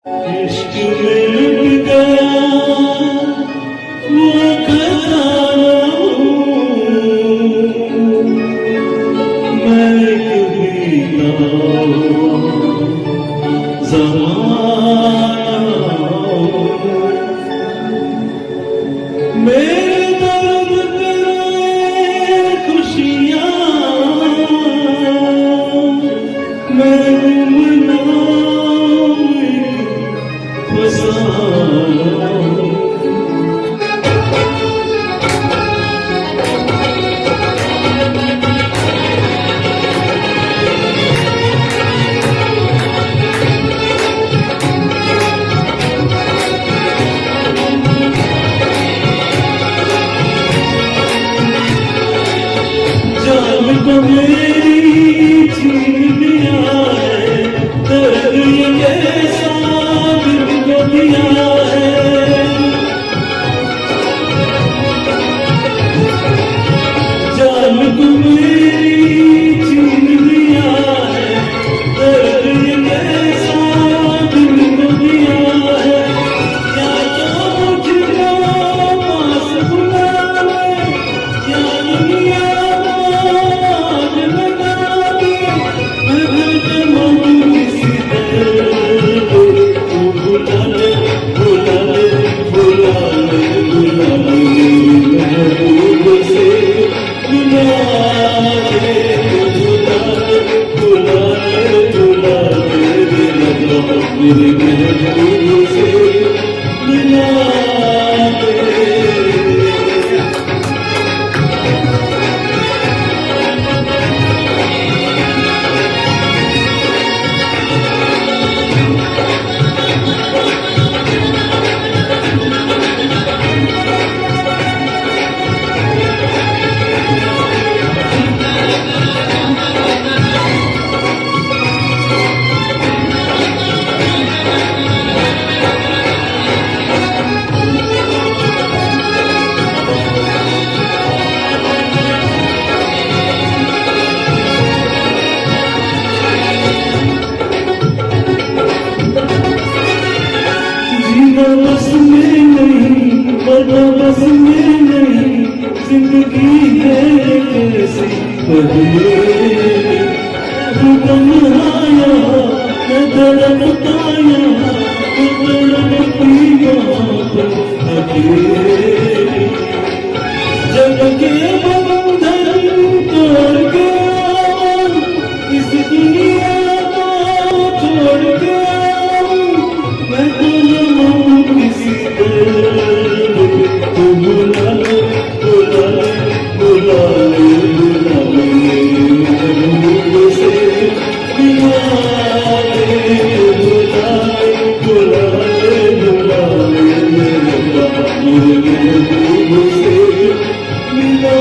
इश्क में लुट गया वो खजाना मैं कभी ज़माना मेरे दर्द तेरे खुशियाँ मैं गुमनाम फसाना को मेरी छीन लिया है दर्द ये कैसा दिल को दिया है जान को मेरी छीन लिया है दर्द ये कैसा दिल को दिया है क्या क्या मुझको पास बुला ले क्या दुनिया मेरे महबूब से मिला बस में नहीं मरना बस में नहीं जिंदगी है कैसी तू तन्हाया मैं तड़पताया तू तड़पती वहाँ पर अकेली जग के बंधन तोड़ के इस दुनिया को छोड़ के मैं किसी तू बुला ले बुला ले बुला ले बुला ले महबूब से मिला ले बुला ले बुला ले बुला ले मेरे महबूब से मिला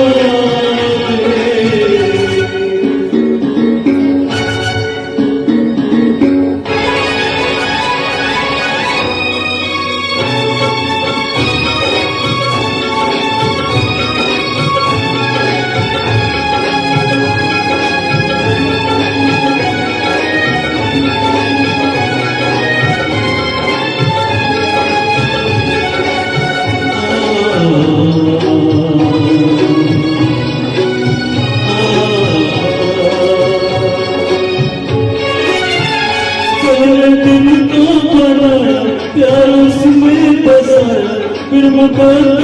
प्यार उसमें बसाया फिर मुकद्दर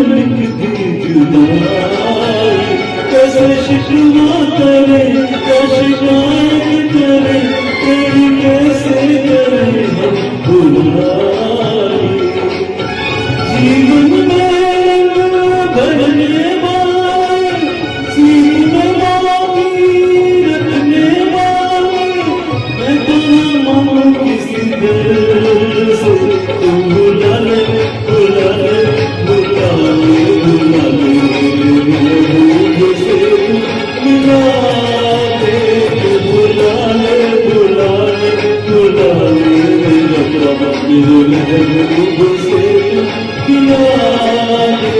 में लिख दी जुदाई कैसे शिकवा करे क्या शिकायत करे तेरी कैसे करे हम भुलाई जीवन में भरने वाले सीने वाली रखने वाले मैं तो मांगू किसी दिल से तू बुला ले बुला ले बुला ले बुला ले महबूब से मिला ले बुला ले बुला ले बुला ले मेरे महबूब से मिला ले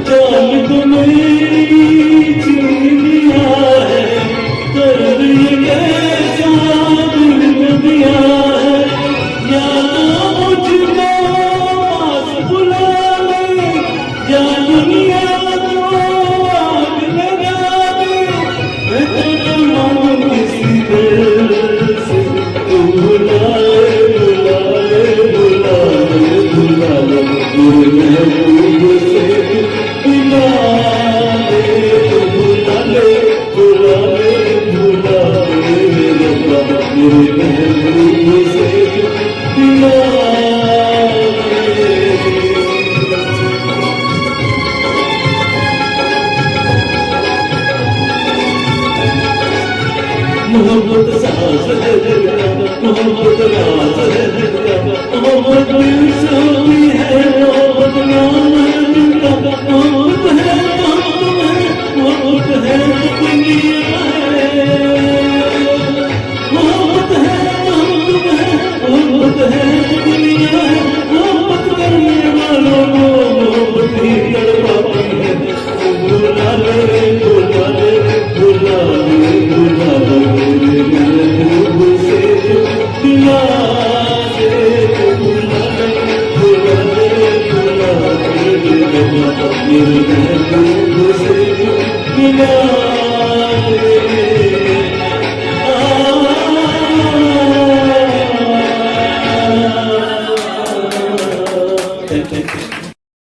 जान को मेरी छीन लिया है दर्द ये कैसा दिल को दिया है मोहब्बत